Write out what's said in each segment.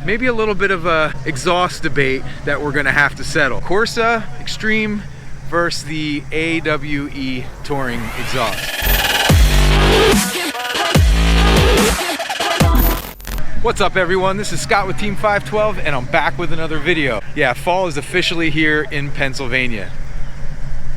maybe a little bit of a exhaust debate that we're gonna have to settle. Corsa Extreme versus the AWE Touring exhaust. What's up everyone, this is Scott with Team 512 and I'm back with another video. Yeah, fall is officially here in Pennsylvania.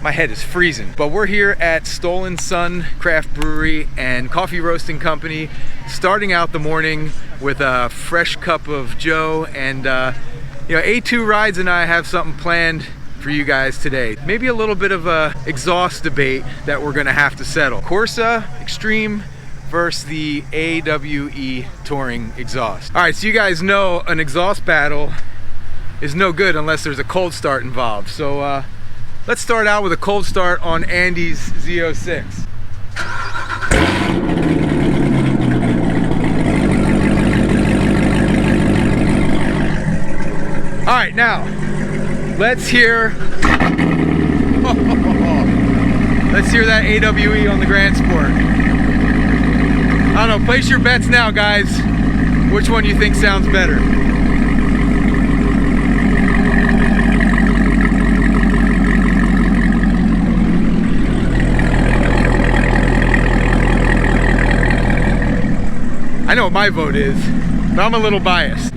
My head is freezing, but we're here at Stolen Sun Craft Brewery and Coffee Roasting Company, starting out the morning with a fresh cup of Joe, and you know, A2 Rides and I have something planned for you guys today. Maybe a little bit of a exhaust debate that we're gonna have to settle. Corsa Extreme versus the AWE Touring exhaust. All right, so you guys know an exhaust battle is no good unless there's a cold start involved. So let's start out with a cold start on Andy's Z06. All right, now let's hear that AWE on the Grand Sport. I don't know, place your bets now, guys. Which one you think sounds better? I know what my vote is, but I'm a little biased.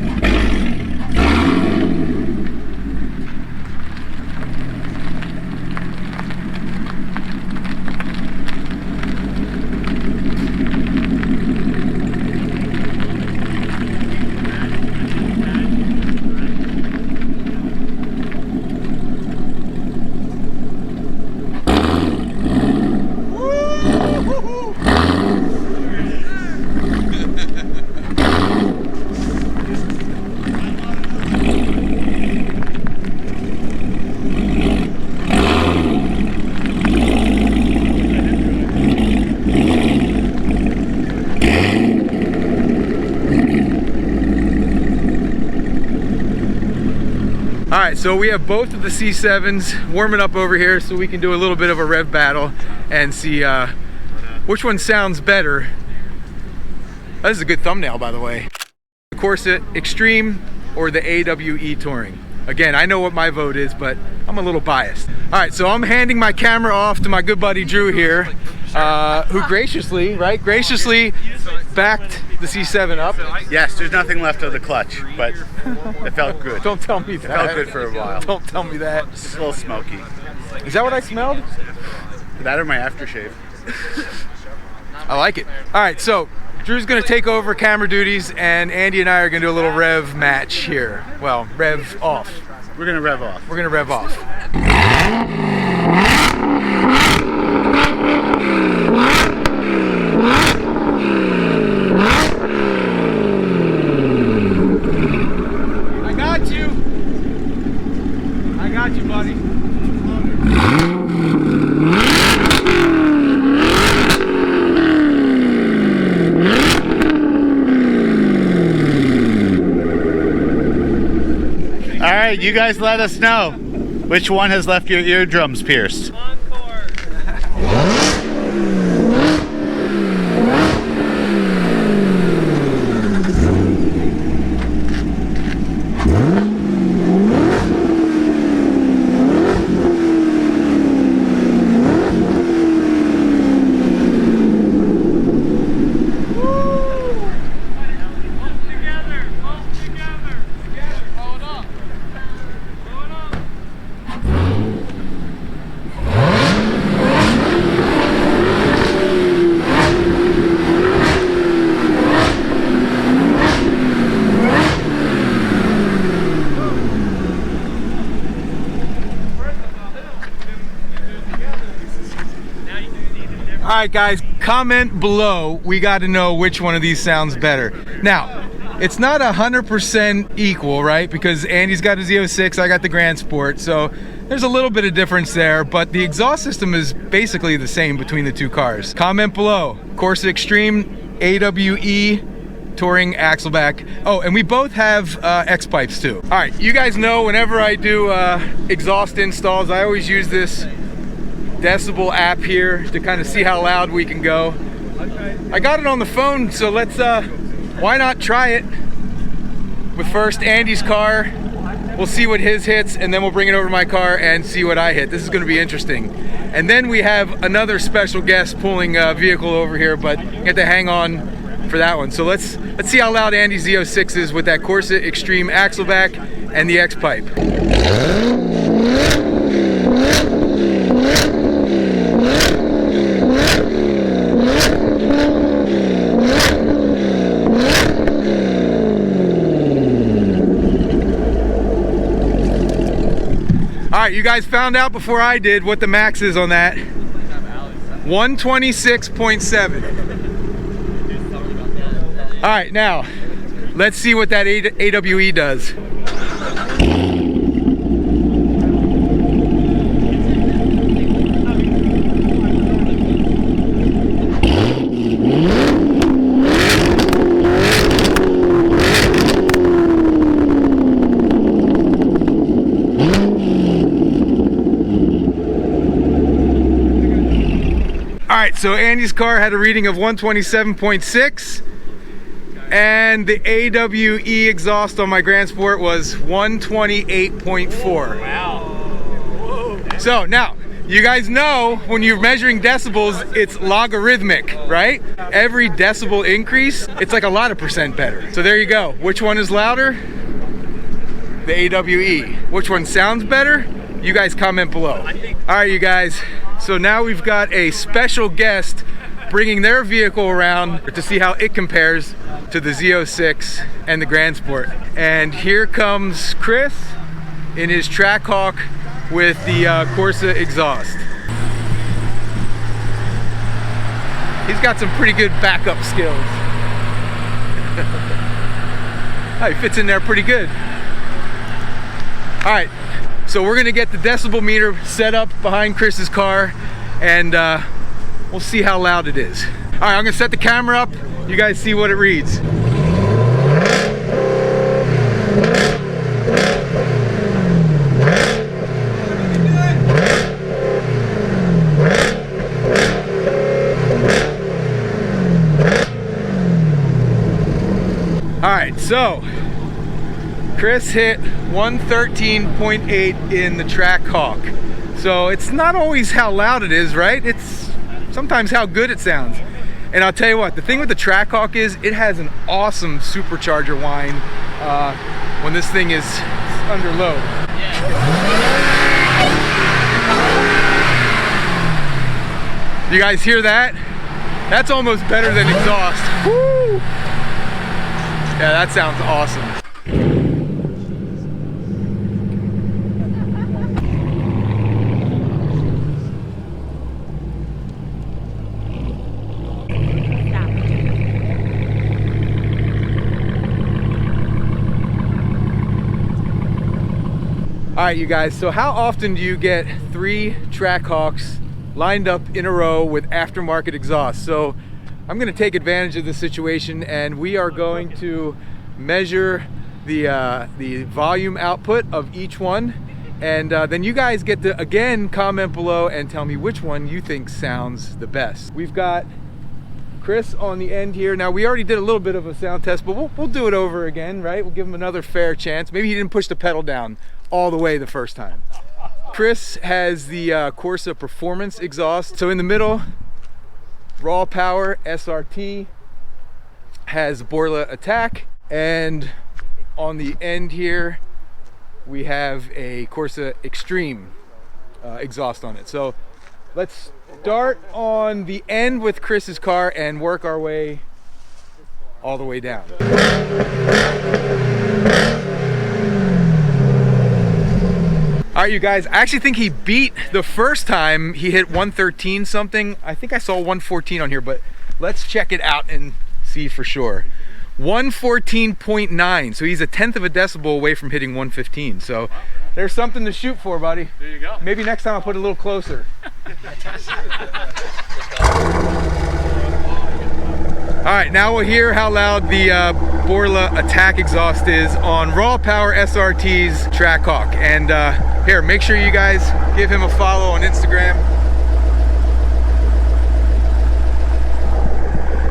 All right, so we have both of the C7s warming up over here so we can do a little bit of a rev battle and see which one sounds better. This is a good thumbnail, by the way. The Corsa Extreme or the AWE Touring. Again, I know what my vote is, but I'm a little biased. All right, so I'm handing my camera off to my good buddy Drew here, who graciously backed the C7 up. Yes, there's nothing left of the clutch, but it felt good. Don't tell me that. It felt good for a while. Don't tell me that. It's a little smoky. Is that what I smelled? That or my aftershave. I like it. All right, so Drew's gonna take over camera duties and Andy and I are gonna do a little rev match here. Well, rev off. We're gonna rev off. We're gonna rev off. I got you, buddy. All right, you guys let us know which one has left your eardrums pierced. All right, guys, comment below. We got to know which one of these sounds better. Now, it's not 100% equal, right? Because Andy's got a Z06, I got the Grand Sport, so there's a little bit of difference there, but the exhaust system is basically the same between the two cars. Comment below. Corsa Extreme, AWE, Touring, Axleback. Oh, and we both have XPipes too. All right, you guys know whenever I do exhaust installs, I always use this decibel app here to kind of see how loud we can go. I got it on the phone, so let's why not try it? with first Andy's car. We'll see what his hits, and then we'll bring it over to my car and see what I hit. This is going to be interesting. And then we have another special guest pulling a vehicle over here, but you have to hang on for that one. So let's see how loud Andy's Z06 is with that Corsa Extreme Axleback and the XPipe. All right, you guys found out before I did what the max is on that. 126.7. All right, now let's see what that AWE does. Alright, so Andy's car had a reading of 127.6 and the AWE exhaust on my Grand Sport was 128.4. Wow. So now, you guys know when you're measuring decibels, it's logarithmic, right? Every decibel increase, it's like a lot of percent better. So there you go. Which one is louder? The AWE. Which one sounds better? You guys comment below. Alright, you guys. So now we've got a special guest bringing their vehicle around to see how it compares to the Z06 and the Grand Sport. And here comes Chris in his Trackhawk with the Corsa exhaust. He's got some pretty good backup skills. Oh, he fits in there pretty good. All right. So we're gonna get the decibel meter set up behind Chris's car and we'll see how loud it is. All right, I'm gonna set the camera up. You guys see what it reads. All right, so Chris hit 113.8 in the Trackhawk. So it's not always how loud it is, right? It's sometimes how good it sounds. And I'll tell you what, the thing with the Trackhawk is it has an awesome supercharger whine when this thing is under load. You guys hear that? That's almost better than exhaust. Woo! Yeah, that sounds awesome. All right, you guys, so how often do you get 3 Trackhawks lined up in a row with aftermarket exhaust? So I'm gonna take advantage of this situation and we are going to measure the volume output of each one. And then you guys get to, again, comment below and tell me which one you think sounds the best. We've got Chris on the end here. Now, we already did a little bit of a sound test, but we'll do it over again, right? We'll give him another fair chance. Maybe he didn't push the pedal down all the way the first time. Chris has the Corsa Performance exhaust. So in the middle, raw power SRT, has Borla Atak, and on the end here we have a Corsa Extreme exhaust on it. So let's start on the end with Chris's car and work our way all the way down. All right, you guys, I actually think he beat the first time he hit 113 something. I think I saw 114 on here, but let's check it out and see for sure. 114.9, so he's 1/10 of a decibel away from hitting 115. So there's something to shoot for, buddy. There you go. Maybe next time I'll put it a little closer. All right, now we'll hear how loud the Borla Atak exhaust is on raw power SRT's Trackhawk. And here, make sure you guys give him a follow on Instagram.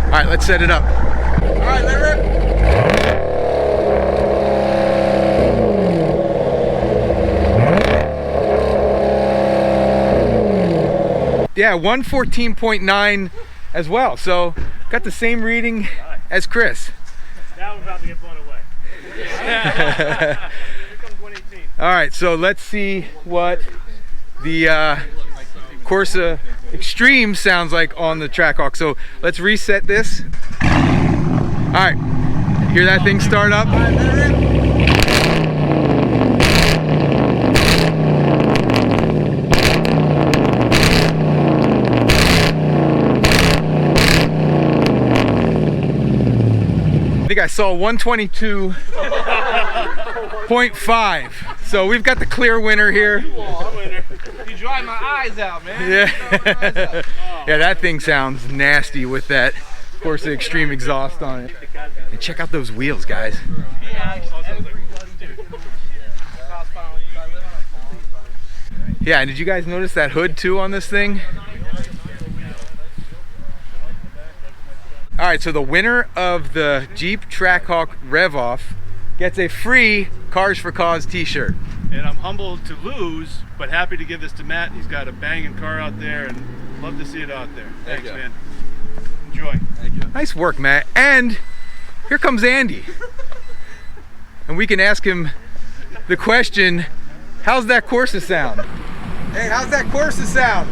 All right, let's set it up. All right, let it rip. Yeah, 114.9 as well. So got the same reading as Chris. Now we're about to get blown away. Here comes 118. All right, so let's see what the Corsa Extreme sounds like on the Trackhawk. So let's reset this. All right, hear that thing start up? I think I saw 122.5. So we've got the clear winner here. You dry my eyes out, man. Yeah. Yeah, that thing sounds nasty with that Corsa Extreme exhaust on it. And check out those wheels, guys. Yeah, and did you guys notice that hood too on this thing? All right, so the winner of the Jeep Trackhawk Rev Off gets a free Cars for Cause t-shirt. And I'm humbled to lose, but happy to give this to Matt. He's got a banging car out there and love to see it out there. Thanks, man. Enjoy. Thank you. Nice work, Matt. And here comes Andy. And we can ask him the question, how's that Corsa sound? Hey, how's that Corsa sound?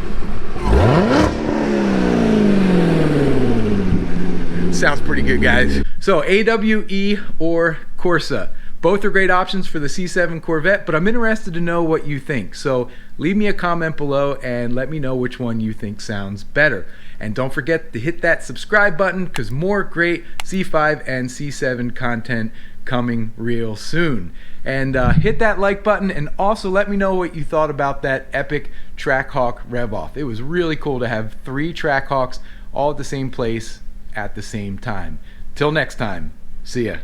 Sounds pretty good, guys. So AWE or Corsa, both are great options for the C7 Corvette, but I'm interested to know what you think. So leave me a comment below and let me know which one you think sounds better. And don't forget to hit that subscribe button because more great C5 and C7 content coming real soon. And hit that like button and also let me know what you thought about that epic Trackhawk Rev Off. It was really cool to have 3 Trackhawks all at the same place at the same time. Till next time, see ya.